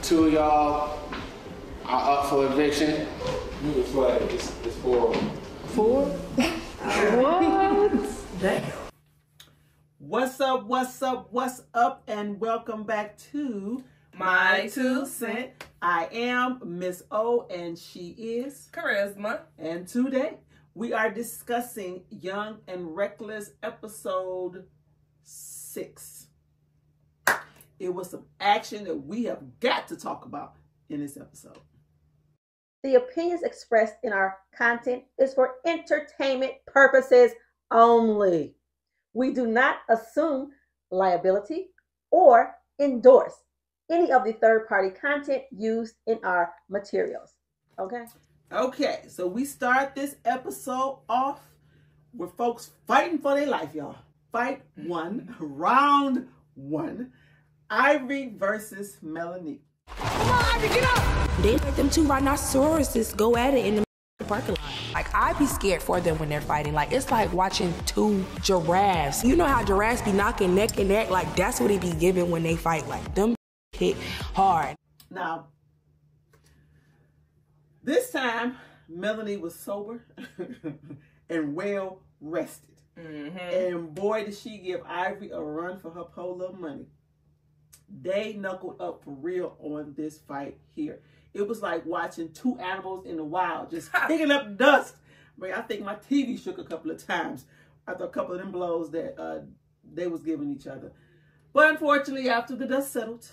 Two of y'all are up for eviction. It's like, it's 4 of them. 4? What? Damn. What's up, and welcome back to My 2 Cent. I am Miss O, and she is Charisma. And today, we are discussing Young and Reckless episode 6. It was some action that we have got to talk about in this episode. The opinions expressed in our content is for entertainment purposes only. We do not assume liability or endorse any of the third-party content used in our materials. Okay, so we start this episode off with folks fighting for their life, y'all. Fight 1, round 1. Ivory versus Melanie. Come on, Ivory, get up! They let them 2 rhinoceroses go at it in the parking lot. Like, I'd be scared for them when they're fighting. Like, it's like watching 2 giraffes. You know how giraffes be knocking neck and neck? Like, that's what it be giving when they fight. Like, them hit hard. Now, this time, Melanie was sober and well rested. And boy, did she give Ivory a run for her poor little money. They knuckled up for real on this fight here. It was like watching 2 animals in the wild just picking up dust. I think my TV shook a couple of times after a couple of them blows that they was giving each other. But unfortunately, after the dust settled,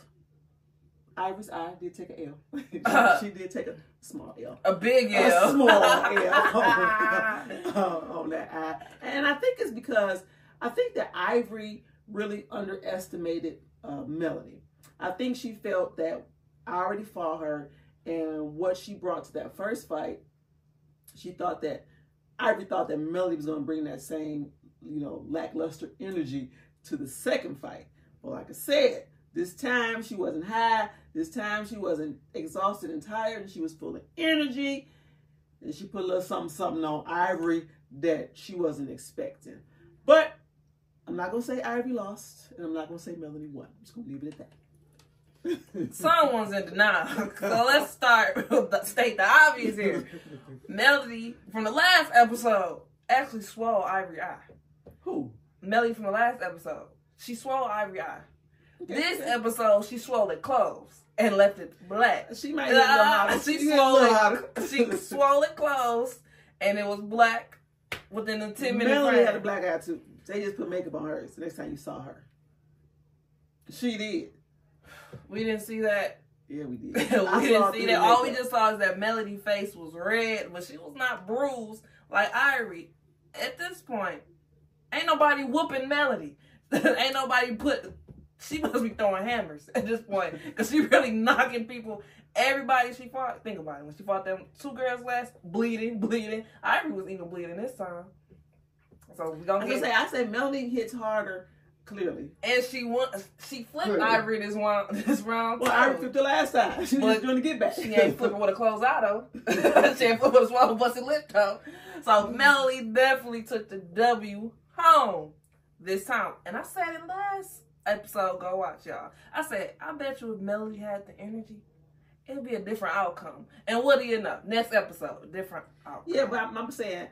Ivory's eye did take an L. She did take a small L. A big L. A small L on that eye. And I think it's because I think that Ivory really underestimated Melanie. I think she felt that I already fought her, and what she brought to that first fight, Ivory thought that Melanie was going to bring that same, lackluster energy to the second fight. But like I said, this time she wasn't high. This time she wasn't exhausted and tired, and she was full of energy. And she put a little something on Ivory that she wasn't expecting. But I'm not going to say Ivory lost, and I'm not going to say Melanie won. I'm just going to leave it at that. Someone's in denial. So let's state the obvious here. Melody, from the last episode, actually swole Ivory eye. Who? Melody from the last episode. She swole Ivory eye. Okay. This episode, she swole it closed and left it black. She might have she swole it closed, and it was black within a 10-minute Melody frame. had a black eye too. They just put makeup on hers the next time you saw her. She did. We didn't see that. Yeah, we did. We didn't see that. All we just saw is that Melody's face was red, but she was not bruised like Ivory. At this point, ain't nobody whooping Melody. Ain't nobody she must be throwing hammers at this point, because she really knocking people. Everybody she fought, think about it. When she fought them 2 girls last, bleeding. Ivory was even bleeding this time. So we gonna I say Melanie hits harder, clearly. And she flipped clearly. Ivory this round. Well, Ivory flipped the last time. She was just doing the get back. She ain't flipping with a closed eye though. She ain't flipping with a swallow busted lip though. So Melanie definitely took the W home this time. And I said it last episode, go watch y'all. I said, I bet you if Melody had the energy, it'll be a different outcome. And what do you know? Next episode, different outcome. Yeah, but I'm saying,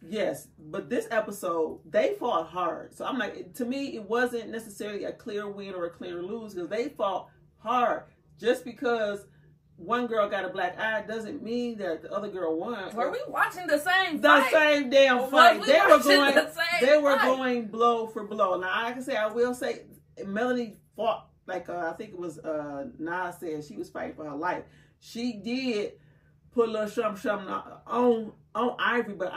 yes, but this episode, they fought hard. So I'm like, to me, it wasn't necessarily a clear win or a clear lose, because they fought hard. Just because one girl got a black eye doesn't mean that the other girl won. Were we watching the same fight? The same damn fight. They were fight? Going blow for blow. Now, I can say, I will say, Melanie fought, like I think it was Nas said, she was fighting for her life. She did put a little something on Ivory, but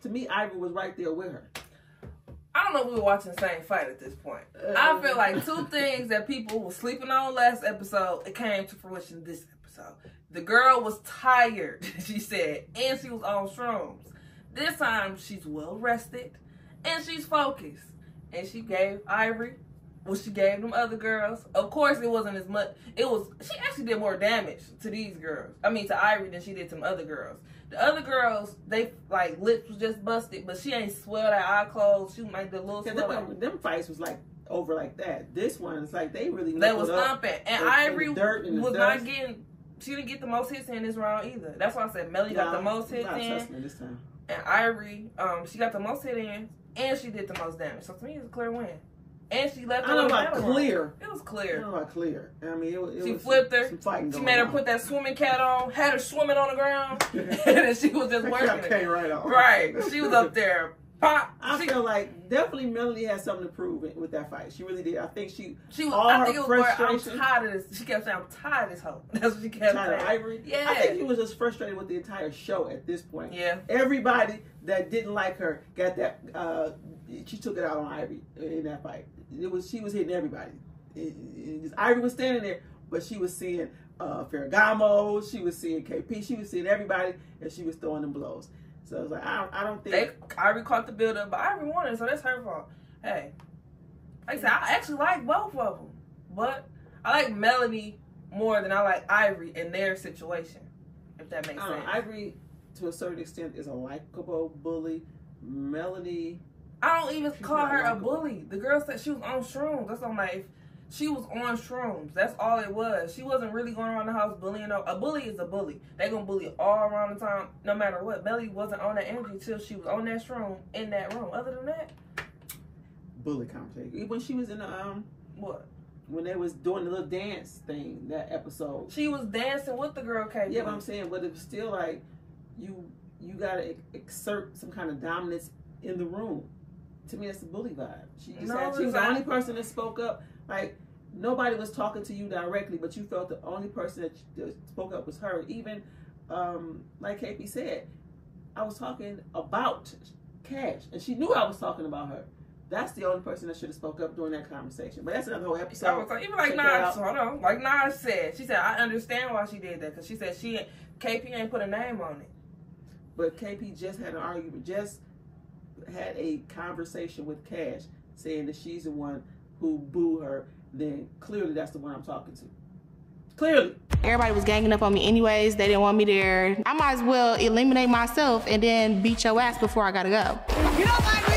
to me, Ivory was right there with her. I don't know if we were watching the same fight at this point. I feel like 2 things that people were sleeping on last episode, it came to fruition this episode. The girl was tired, she said, and she was on shrooms. This time, she's well rested, and she's focused. And she gave Ivory what she gave them other girls. Of course, it wasn't as much. She actually did more damage to these girls. I mean, to Ivory than she did to them other girls. The other girls, they, lips was just busted, but she ain't swelled her eye closed. She might do a little swell. Them fights was like over like that. This one, it's like they really was thumping, and Ivory was not dust. getting. She didn't get the most hits in this round either. That's why I said Melly got the most hits in. This time. And Ivory, she got the most hit in, and she did the most damage. So to me, it's a clear win. And she left. I don't know about clear. It was clear. I don't know about clear. I mean, she was flipped her. Some fighting she going made her on. put that swimming cat on. Had her swimming on the ground, and then she was just working. Came right off. Right. She was up there. Pop. I feel like definitely Melody had something to prove with that fight. She really did. I think she was. All I her think it was frustration. I'm tired of this. She kept saying, "I'm tired of this hoe." That's what she kept saying. Tired of Ivory. Yeah. I think she was just frustrated with the entire show at this point. Yeah. Everybody that didn't like her got that. She took it out on Ivory in that fight. She was hitting everybody. Ivory was standing there, but she was seeing Ferragamo. She was seeing KP. She was seeing everybody, and she was throwing them blows. So I was like, I don't think Ivory caught the build up, but Ivory won it, so that's her fault. Hey, like I said, I actually like both of them, but I like Melody more than I like Ivory in their situation. If that makes sense. Ivory, to a certain extent, is a likable bully. Melody, I don't even call her a bully. The girl said she was on shrooms. That's on my. She was on shrooms. That's all it was. She wasn't really going around the house bullying. A bully is a bully. They gonna bully all around the time, no matter what. Melly wasn't on that energy till she was on that shroom in that room. Other than that, bully conversation. When she was in the what? When they was doing the little dance thing, that episode. She was dancing with the girl, KP. Yeah, but I'm saying, but it was still like you gotta exert some kind of dominance in the room. To me, that's the bully vibe. She was the only person that spoke up. Like, nobody was talking to you directly, but you felt the only person that spoke up was her. Even, like KP said, I was talking about Cash, and she knew I was talking about her. That's the only person that should have spoke up during that conversation. But that's another whole episode. Even like Nas, hold on. Like Nas said, she said, I understand why she did that, because she said KP ain't put a name on it. But KP just had an argument, just had a conversation with Cash, saying that she's the one who booed her. Then clearly that's the one I'm talking to. Clearly. Everybody was ganging up on me anyways. They didn't want me there. I might as well eliminate myself and then beat your ass before I gotta go. You don't mind me?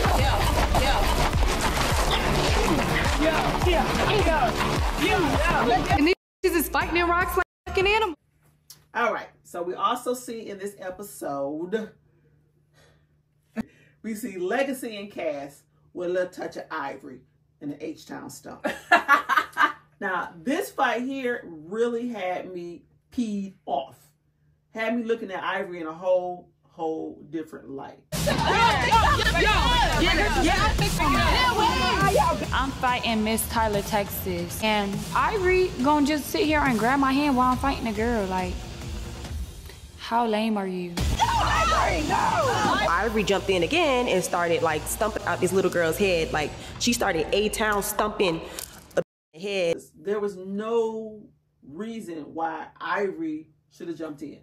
Yeah. And these is fighting in rocks like fucking animals. All right. So we also see in this episode, we see Legacy and Cass with a little touch of Ivory in the H-Town stump. Now, this fight here really had me peed off. Had me looking at Ivory in a whole different light. I'm fighting Miss Tyler, Texas. And Ivory gonna just sit here and grab my hand while I'm fighting a girl. Like, how lame are you? Ivory jumped in again and started like stumping out this little girl's head. Like, she started A-Town stumping a head. There was no reason why Ivory should have jumped in.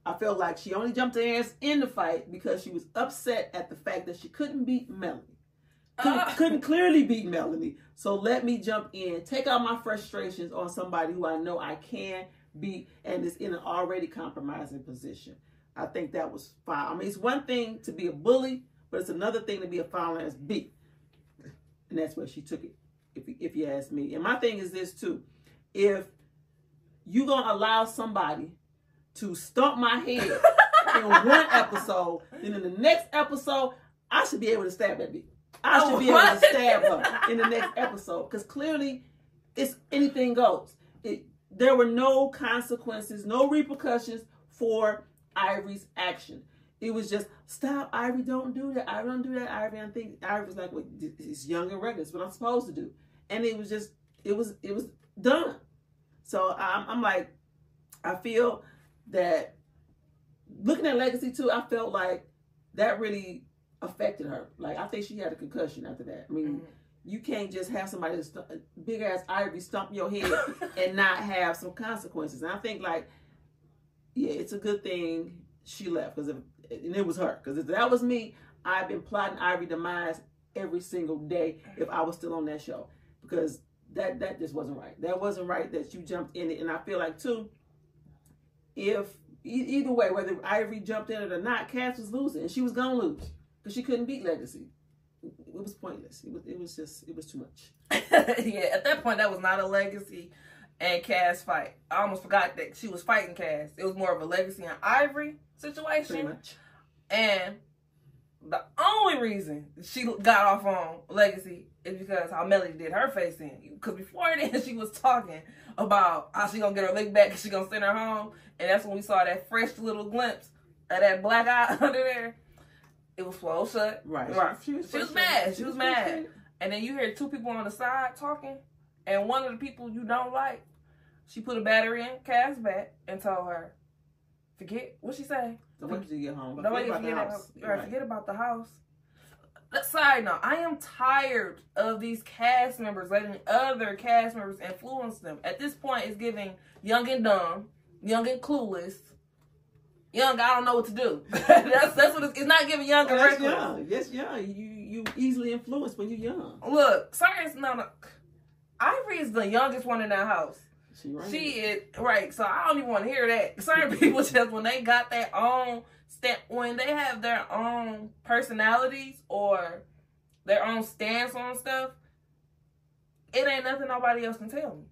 I felt like she only jumped her ass in the fight because she was upset at the fact that she couldn't beat Melanie. Couldn't clearly beat Melanie. So let me jump in, take out my frustrations on somebody who I know I can beat and is in an already compromising position. I think that was fine. I mean, it's one thing to be a bully, but it's another thing to be a foul-ass beat. And that's where she took it, if you ask me. And my thing is this, too. If you're going to allow somebody to stump my head in one episode, then in the next episode, I should be able to stab that bitch. I should be able to stab her in the next episode. Because clearly, it's anything goes. There were no consequences, no repercussions for Ivory's action. It was just, stop, Ivory, don't do that. Ivory, don't do that, Ivory. I think Ivory was like, well, it's young and reckless. What I'm supposed to do. And it was just, it was done. So I'm like, I feel that looking at Legacy too, I felt like that really affected her. Like, I think she had a concussion after that. I mean, you can't just have somebody big ass Ivory stump your head and not have some consequences. And I think, like, yeah, it's a good thing she left, and it was her. Because if that was me, I've been plotting Ivory demise every single day if I was still on that show. Because that just wasn't right. That wasn't right that you jumped in it. And I feel like, too, if either way, whether Ivory jumped in it or not, Cass was losing. And she was going to lose because she couldn't beat Legacy. was pointless. It was too much. Yeah, at that point, that was not a Legacy and Cass fight. I almost forgot that she was fighting Cass. It was more of a Legacy and Ivory situation. Pretty much. And the only reason she got off on Legacy is because how Melody did her face in. Because before then, she was talking about how she gonna get her lick back and she gonna send her home. And that's when we saw that fresh little glimpse of that black eye under there. It was swole shut. Right. She was mad. She was mad. And then you hear two people on the side talking. And one of the people you don't like, she put a battery in Cass' back and told her, forget, what'd she say? Don't wait till you get home. Don't wait till you get house. Forget about the house. Side note, I am tired of these cast members letting other cast members influence them. At this point, it's giving young and dumb, young and clueless, young, I don't know what to do. that's what it's not giving young and reckless. Young. Yes, young. You easily influenced when you're young. Look, no. Ivory is the youngest one in that house. Right. She is, right, so I don't even want to hear that. Certain people just, when they got their own when they have their own personalities or their own stance on stuff, it ain't nothing nobody else can tell me.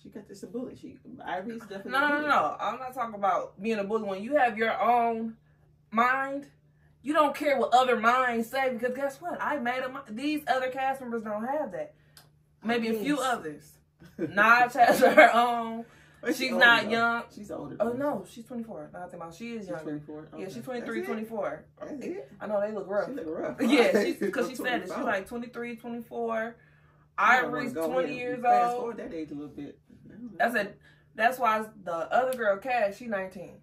She got this a bully. Ivory's definitely No. I'm not talking about being a bully. When you have your own mind, you don't care what other minds say, because guess what? I made up these other cast members don't have that. Maybe a few others. Naj has her own. She's not young. She's older. Oh, no. She's 24. Not about. She is young. She's 24? Okay. Yeah, she's 23, 24. That's it? I know they look rough. She look rough. Yeah, because she said it. She's like 23, 24. Ivory's 20 years Fast old. forward that age a little bit. That's why the other girl, Cass, she's 19.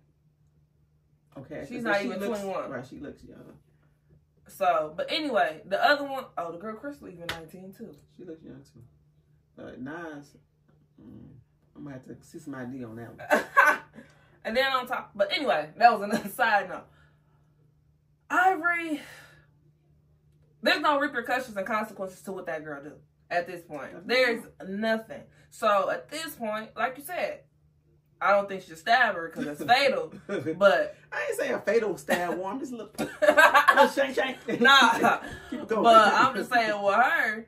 Okay. She's not even 21. Right, she looks young. So, but anyway, the other one, the girl Crystal even 19 too. She looks young too. But Nas, I'm gonna have to see some ID on that one. And then on top, but anyway, that was another side note. Ivory, there's no repercussions and consequences to what that girl do at this point. There's nothing. So at this point, like you said, I don't think she should stab her because it's fatal. But I ain't saying a fatal stab one. Just look. Shank. Nah. Keep it going. But I'm just saying with her,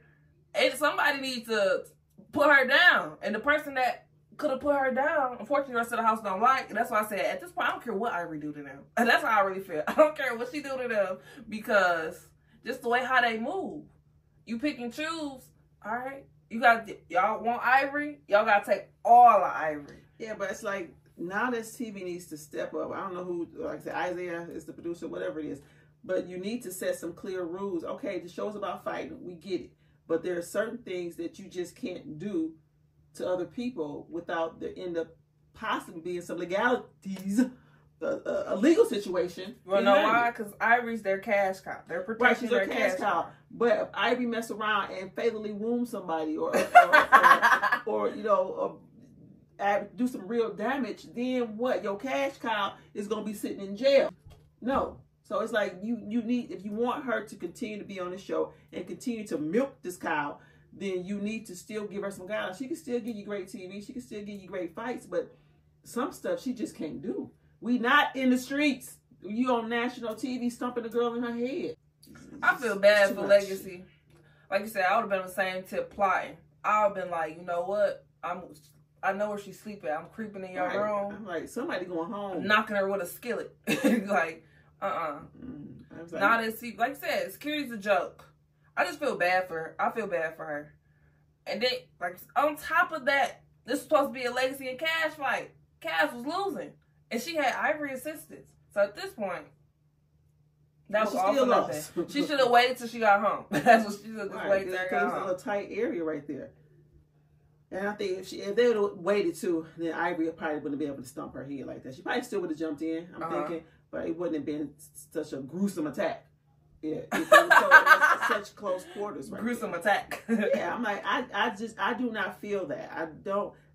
somebody needs to put her down. And the person that could have put her down, unfortunately, the rest of the house don't like. And that's why I said, at this point, I don't care what Ivory do to them. And that's how I really feel. I don't care what she do to them, because just the way how they move. You pick and choose, all right? Y'all want Ivory? Y'all got to take all of Ivory. Yeah, but it's like, now this TV needs to step up. I don't know who, like I said, Isaiah is the producer, whatever it is. But you need to set some clear rules. Okay, the show's about fighting. We get it. But there are certain things that you just can't do to other people without there end up possibly being some legalities, a legal situation. You want to know why? Because Ivory's their cash cow. They're protecting their cash cow. But if Ivory mess around and fatally wound somebody or do some real damage, then what? Your cash cow is going to be sitting in jail. No. So it's like you need, if you want her to continue to be on the show and continue to milk this cow, then you need to still give her some guidance. She can still give you great TV. She can still give you great fights, but some stuff she just can't do. We not in the streets. You on national TV stumping a girl in her head. I feel bad for Legacy. Like you said, I would have been on the same tip plotting. I would have been like, you know what? I know where she's sleeping. I'm creeping in your room. I'm like, somebody going home. Knocking her with a skillet. Like, Not as like I said, security's a joke. I just feel bad for her. I feel bad for her. And then, like, on top of that, this was supposed to be a Legacy and Cash fight. Cash was losing. And she had Ivory assistance. So at this point, that was all for nothing. She should have waited till she got home. That's what she should have waited till she got home. It was a tight area right there. And I think if they would have waited too, then Ivory probably wouldn't be able to stump her head like that. She probably still would have jumped in, I'm thinking, but it wouldn't have been such a gruesome attack. Yeah, it was such close quarters. Right gruesome there. Attack. Yeah, I'm like, I do not feel that.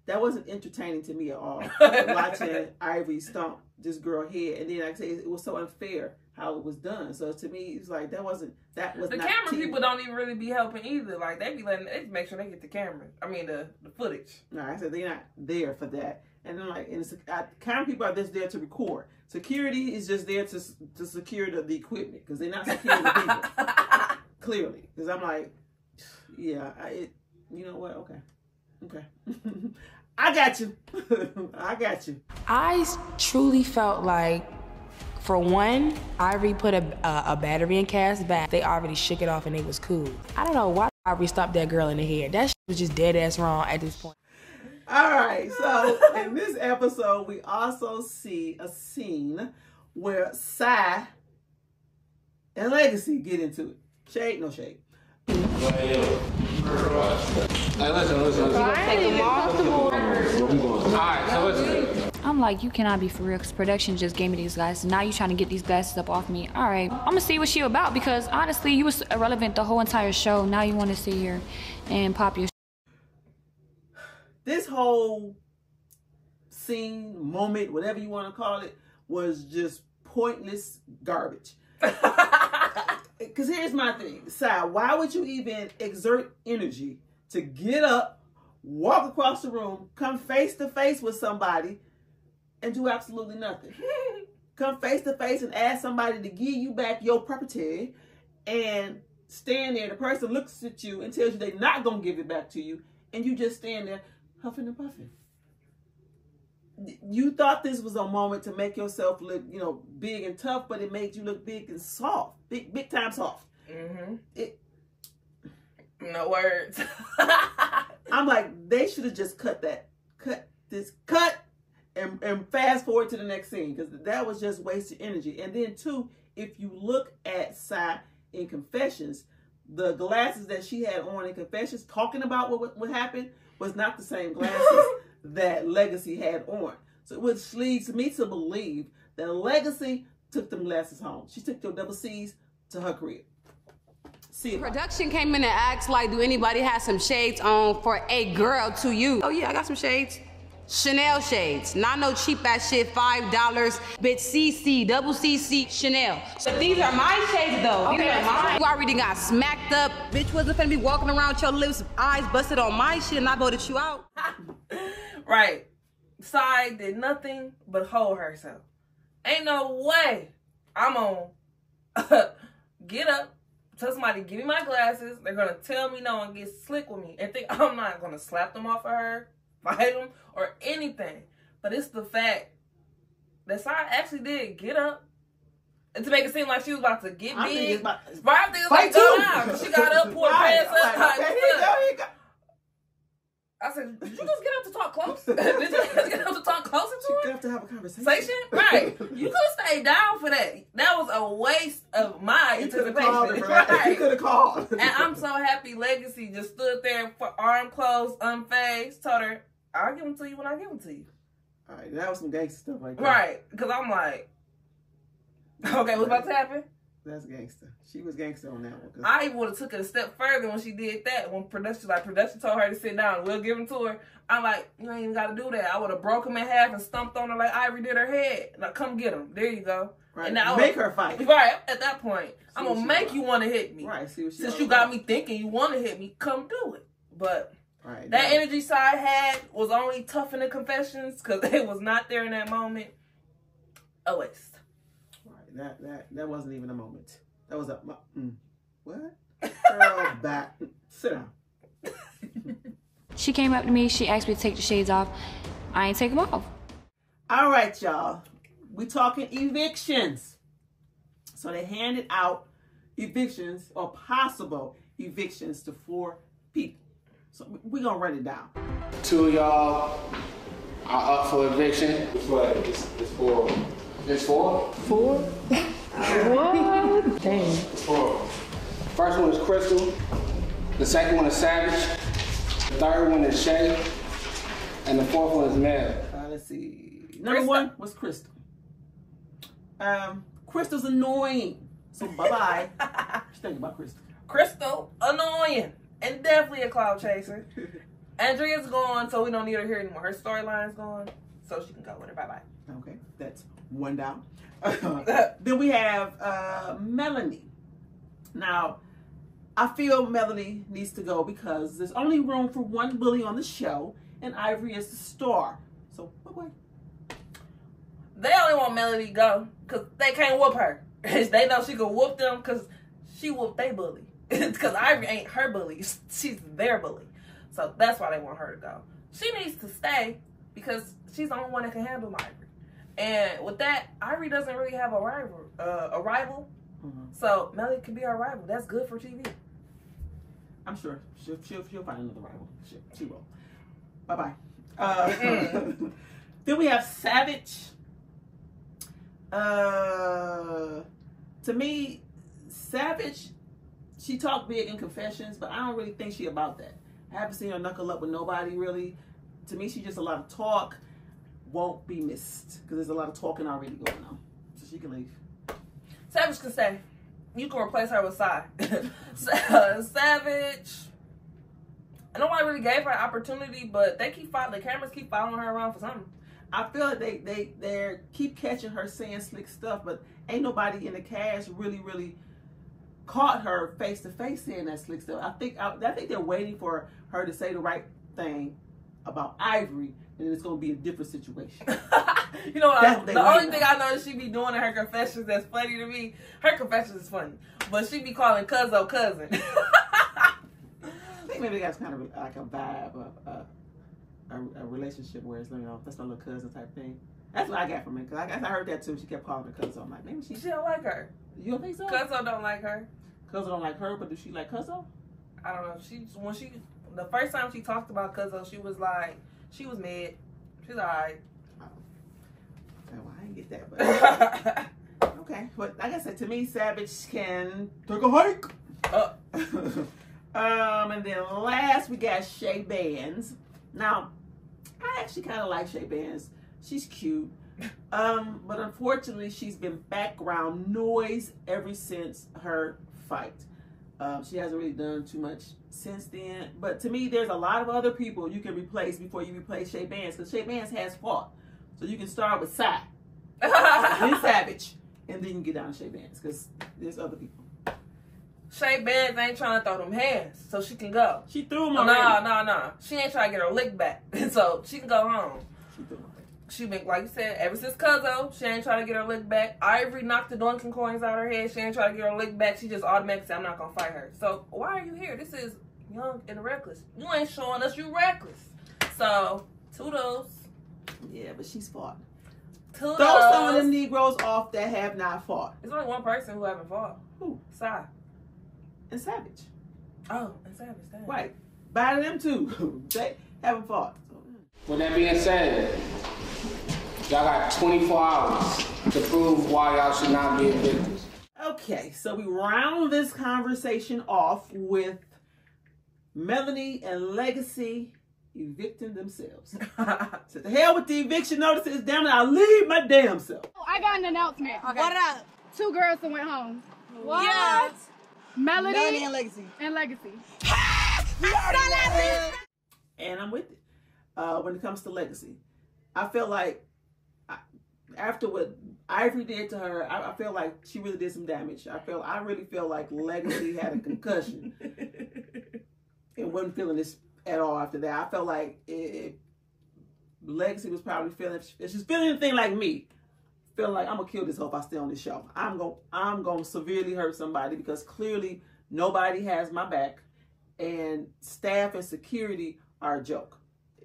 That wasn't entertaining to me at all. Watching Ivory stomp this girl head, and then like I say, it was so unfair how it was done. So to me, it's like that was the not camera TV. people don't even really be helping either. Like they make sure they get the camera. I mean the footage. No, I said they're not there for that. And then like, camera people are just there to record. Security is just there to secure the equipment because they're not securing the people. clearly, because I'm like, yeah, you know what? Okay. I got you. I got you. I truly felt like, for one, Ivory put a battery in Cass' back. They already shook it off and they was cool. I don't know why Ivory stopped that girl in the head. That shit was just dead ass wrong at this point. All right, so in this episode, we also see a scene where Sai and Legacy get into it. Shade, no shade. Hey, listen. Alright, so listen. I'm like, you cannot be for real, because production just gave me these glasses. Now you trying to get these glasses up off me. All right, I'm gonna see what she about, because honestly, you was irrelevant the whole entire show. Now you want to sit here and pop your. This whole scene, moment, whatever you want to call it, was just pointless garbage. Because here's my thing. Sai, why would you even exert energy to get up, walk across the room, come face to face with somebody, and do absolutely nothing? Come face to face and ask somebody to give you back your property, and stand there. The person looks at you and tells you they're not going to give it back to you, and you just stand there huffing and puffing. You thought this was a moment to make yourself look, you know, big and tough, but it made you look big and soft. Big time soft. No words. I'm like, they should have just cut and fast forward to the next scene, because that was just wasted energy. And then too, if you look at Sai in Confessions, the glasses that she had on in Confessions, talking about what happened, was not the same glasses that Legacy had on. So which leads me to believe that Legacy took them glasses home. She took your double C's to her crib. See, Production came in and asked, like, do anybody have some shades on for a girl to you? Oh yeah, I got some shades. Chanel shades, not no cheap ass shit, $5, bitch, CC, double CC, Chanel. But these are my shades though, these are mine. You already got smacked up, bitch wasn't finna be walking around with your lips, eyes busted on my shit, and I voted you out. Right. Sai did nothing but hold herself. Ain't no way I'm on get up, tell somebody give me my glasses, they're gonna tell me no and get slick with me and think I'm not gonna slap them off of her, fight them, or anything. But it's the fact that Sai actually did get up, and to make it seem like she was about to get big. Right, I think it was like go down. She got up, pulled her pants up, like, here you go. I said, did you just get up to talk close? Did you just get up to talk closer to her? You have to have a conversation. Right. You could have stayed down for that. That was a waste of my anticipation. Right. You could have called. And I'm so happy Legacy just stood there for arm closed, unfazed, told her, I'll give them to you when I give them to you. All right, that was some gangster stuff like that. Right. Because I'm like, okay, what's about to happen? That's gangster. She was gangster on that one. I even would have took it a step further when she did that. When production told her to sit down, we'll give them to her. I'm like, you ain't even got to do that. I would have broke him in half and stumped on her like Ivory did her head. Now come get him. There you go. Right. And now make her fight. Right. At that point, I'm gonna make you want to hit me. Right. See what Since you got me thinking you want to hit me, come do it. But right, that energy Sai had was only tough in the Confessions because it was not there in that moment. A waste. Right. That wasn't even a moment. That was a what? Girl, back. Sit down. She came up to me, she asked me to take the shades off. I ain't take them off. All right, y'all. We talking evictions. So they handed out evictions or possible evictions to 4 people. So we're going to run it down. 2 of y'all are up for eviction. It's what? It's 4. It's 4? 4? What? Dang. It's 4. First one is Crystal. The second one is Savage. The third one is Shay. And the 4th one is Mel. Let's see. Number 1 was Crystal. Crystal's annoying. So bye-bye. What you think about Crystal? Crystal, annoying. And definitely a cloud chaser. Andrea's gone, so we don't need her here anymore. Her storyline's gone, so she can go with her. Bye-bye. Okay, that's 1 down. Then we have Melanie. Now, I feel Melanie needs to go because there's only room for 1 bully on the show, and Ivory is the star. So, bye-bye. They only want Melanie to go because they can't whoop her. They know she can whoop them because she whooped they bully. Because Ivory ain't her bully. She's their bully. So that's why they want her to go. She needs to stay because she's the only one that can handle Ivory. And with that, Ivory doesn't really have a rival. So Melody can be her rival. That's good for TV. I'm sure she'll find another rival. She will. Bye-bye. Then we have Savage. To me, Savage, she talked big in Confessions, but I don't really think she about that. I haven't seen her knuckle up with nobody, really. To me, she's just a lot of talk. Won't be missed, because there's a lot of talking already going on. So she can leave. Savage can stay. You can replace her with Sai. Savage. Nobody really gave her an opportunity, but the cameras keep following her around for something. I feel like they keep catching her saying slick stuff, but ain't nobody in the cast really caught her face to face saying that slick stuff. I think they're waiting for her to say the right thing about Ivory, and it's gonna be a different situation. You know what? The only thing I know she be doing in her confessions that's funny to me. Her confessions is funny, but she be calling Cuzzo cousin. I think maybe that's kind of like a vibe of a relationship where it's, you know, that's my little cousin type thing. That's what I got from it. Cause I heard that too. She kept calling her Cuzzo. I'm like, maybe she don't like her. You don't think so? Cuzzo don't like her. Cuzzo don't like her, but does she like Cuzzo? I don't know. The first time she talked about Cuzzo, she was like, she was mid. She's alright. Well, I didn't get that, but okay. But like I said, to me, Savage can take a hike. And then last we got Shay Bands. Now, I actually kind of like Shay Bands. She's cute. But unfortunately, she's been background noise ever since her fight. She hasn't really done too much since then. But to me, there's a lot of other people you can replace before you replace Shay Bands, because Shay Bands has fought. So you can start with Sai, then Savage, and then you can get down to Shay Bands, because there's other people. Shay Bands ain't trying to throw them hands, so she can go. She threw them already. No. She ain't trying to get her lick back, so she can go home. She threw them. She been, like you said, ever since Cuzzo, she ain't trying to get her lick back. Ivory knocked the doinking coins out of her head. She ain't trying to get her lick back. She just automatically said, I'm not going to fight her. So why are you here? This is young and reckless. You ain't showing us you reckless. So, toodles. Yeah, but she's fought. Toodles. Throw some of them Negroes off that have not fought. There's only one person who haven't fought. Who? Sai. And Savage. Oh, and Savage. Damn. Right. By them too. They haven't fought. With that being said, y'all got 24 hours to prove why y'all should not be victims. Okay, so we round this conversation off with Melanie and Legacy evicting themselves. So the hell with the eviction notices, damn it, I'll leave my damn self. I got an announcement. Okay. What up? 2 girls that went home. What? Yes. Melody and Legacy. And I'm with it. When it comes to Legacy, I feel like after what Ivory did to her, I feel like she really did some damage. I really feel like Legacy had a concussion and wasn't feeling this at all after that. I felt like Legacy was probably feeling, if she's feeling anything like me, feeling like I'm gonna kill this hoe if I stay on this show. I'm gonna severely hurt somebody, because clearly nobody has my back, and staff and security are a joke.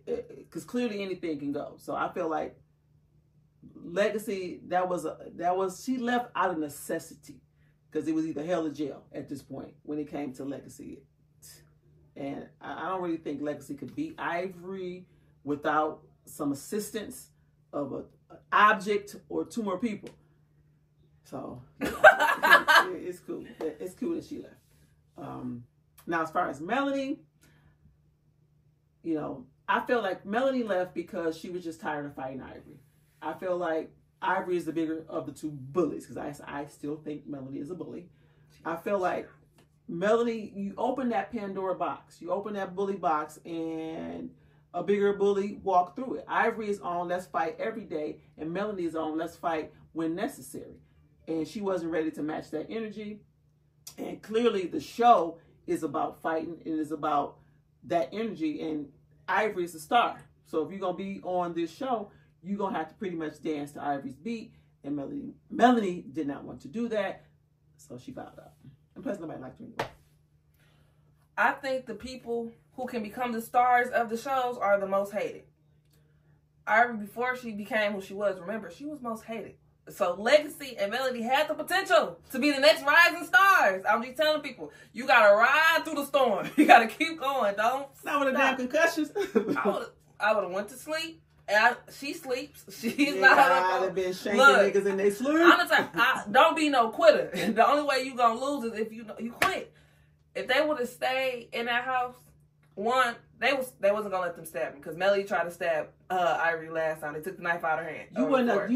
Because clearly anything can go. So I feel like Legacy, she left out of necessity, because it was either hell or jail at this point when it came to Legacy. And I don't really think Legacy could beat Ivory without some assistance of an object or 2 more people. So it's cool. It's cool that she left. Now, as far as Melanie, you know, I feel like Melanie left because she was just tired of fighting Ivory. I feel like Ivory is the bigger of the 2 bullies, because I still think Melanie is a bully. I feel like Melanie, you open that Pandora box. You open that bully box, and a bigger bully walked through it. Ivory is on let's fight every day, and Melanie is on let's fight when necessary. And she wasn't ready to match that energy. And clearly the show is about fighting. It is about that energy, and Ivory is the star. So if you're going to be on this show, you're going to have to pretty much dance to Ivory's beat. And Melanie did not want to do that, so she fouled out. And plus, nobody liked her anyway. I think the people who can become the stars of the shows are the most hated. Ivory, before she became who she was, remember, she was most hated. So Legacy and Melody had the potential to be the next rising stars. I'm just telling people, you gotta ride through the storm. You gotta keep going. Don't Not with the damn concussions. I would have went to sleep. And she sleeps. She's Yeah, not. I'd have been shanking niggas in they sleep. I'm the type, don't be no quitter. The only way you gonna lose is if you quit. If they would have stayed in that house, one, they wasn't gonna let them stab me because Melody tried to stab Ivory last time. They took the knife out of her hand. You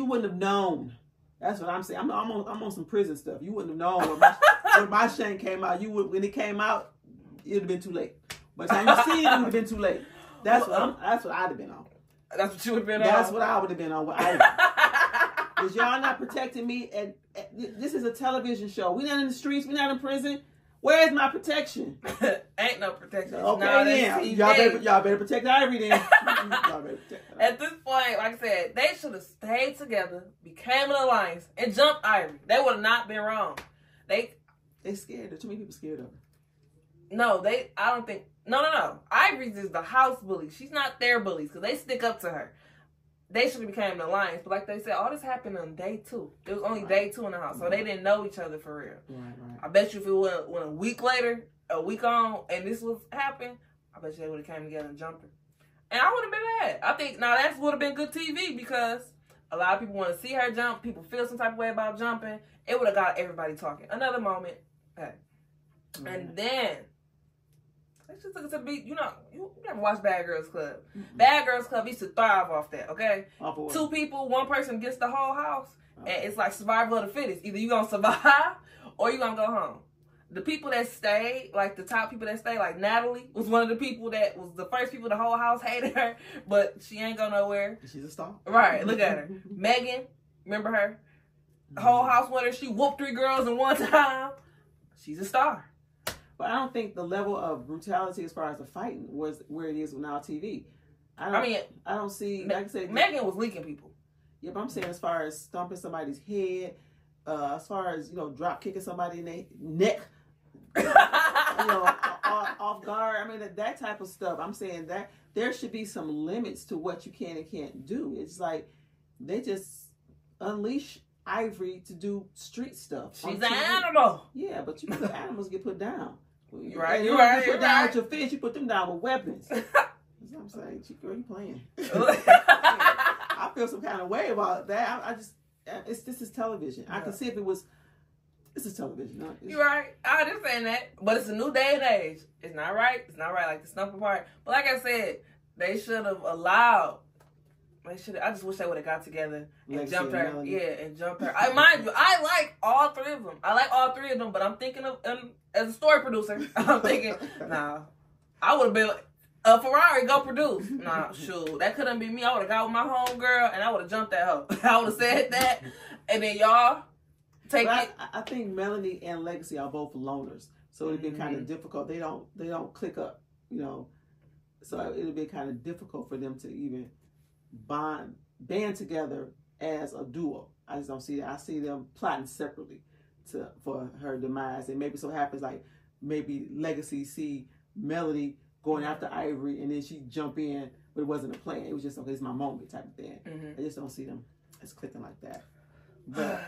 wouldn't have known. That's what I'm saying. I'm on some prison stuff. You wouldn't have known when my shank came out. When it came out, it'd have been too late. By the time you see it, it would have been too late. That's what I'd have been on. That's what you would have been on. That's what I would have been on. Because y'all not protecting me, and this is a television show. We not in the streets. We not in prison. Where is my protection? Ain't no protection. Okay, then. Y'all better protect Ivory then. Y'all better protect her. At this point, like I said, they should have stayed together, became an alliance, and jumped Ivory. They would have not been wrong. They scared her. Too many people scared of her. No, I don't think. No. Ivory's is the house bully. She's not their bullies because they stick up to her. They should have became an alliance. But like they said, all this happened on day 2. It was only day 2 in the house. So they didn't know each other for real. Right. I bet you if it went a week later, a week on, and this was happening, I bet you they would have came together and jumped her. And I would have been mad. I think now that would have been good TV because a lot of people want to see her jump. People feel some type of way about jumping. It would have got everybody talking. Another moment. Hey. Mm-hmm. And then they just took it to be, you never watched Bad Girls Club. Mm-hmm. Bad Girls Club used to thrive off that, okay? 2 people, 1 person gets the whole house, and it's like survival of the fittest. Either you gonna survive or you gonna go home. The people that stayed, like the top people that stayed, like Natalie was one of the people that was the first people the whole house hated her, but she ain't go nowhere. She's a star. Right, look at her. Megan, remember her? The whole house with her. She whooped 3 girls in one time. She's a star. But I don't think the level of brutality as far as the fighting was where it is with now TV. I don't see, like I said, Megan was leaking people. Yeah, but I'm saying as far as stomping somebody's head, as far as, drop kicking somebody in their neck, off guard. I mean, that type of stuff. I'm saying that there should be some limits to what you can and can't do. It's like they just unleash Ivory to do street stuff. She's an animal. Yeah, but animals get put down. You're right. You don't put down with your fish. You put them down with weapons. That's what I'm saying. Girl, you playing. I feel some kind of way about that. This is television. Yeah. I can see if it was. This is television. You're right. I understand that, but it's a new day and age. It's not right. It's not right. Like the stump apart. But like I said, they should have allowed. I just wish they would have got together and jumped her. Yeah, and jumped her. Mind you, I like all 3 of them. I like all 3 of them, but I'm thinking of as a story producer. I'm thinking, nah, I would have been a Ferrari, go produce. Nah, shoot, that couldn't be me. I would have got with my homegirl and I would have jumped that hoe. I would have said that, and then y'all take it. I think Melanie and Legacy are both loners, so it'd be kind of difficult. They don't click up, So it'd be kind of difficult for them to even band together as a duo. I just don't see that. I see them plotting separately for her demise. And maybe so happens like maybe Legacy see Melody going after Ivory and then she jump in, but it wasn't a plan. It was just, okay, it's my moment type of thing. I just don't see them as clicking like that. But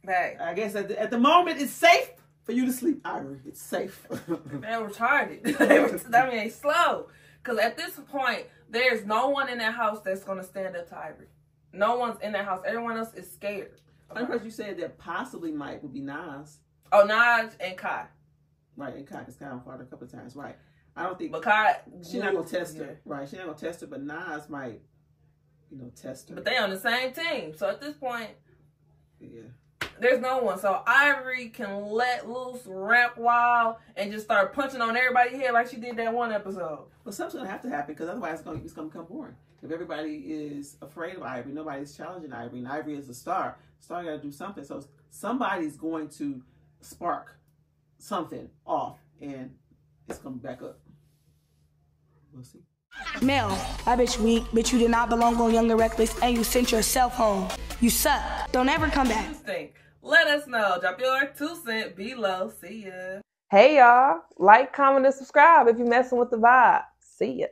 I guess at the moment it's safe for you to sleep, Ivory. It's safe. They're retarded. They slow. Because at this point, there's no one in that house that's going to stand up to Ivory. No one's in that house. Everyone else is scared. Only person you said that possibly might would be Nas. Oh, Nas and Kai. Right, and Kai, because Kai fought her a couple of times. Right. I don't think. But Kai. She's not going to test her. Right. She's not going to test her, but Nas might, test her. But they on the same team. So at this point. Yeah. There's no one. So Ivory can let loose, rap wild, and just start punching on everybody's head like she did that one episode. Well, something's going to have to happen because otherwise it's going to become boring. If everybody is afraid of Ivory, nobody's challenging Ivory, and Ivory is a star. Star got to do something. So somebody's going to spark something off, and it's going to be back up. We'll see. Mel, I bet you weak, bitch you did not belong on Young and Reckless, and you sent yourself home. You suck. Don't ever come back. Let us know. Drop your 2 cents below. See ya. Hey y'all, like, comment, and subscribe if you're messing with the vibe. See ya.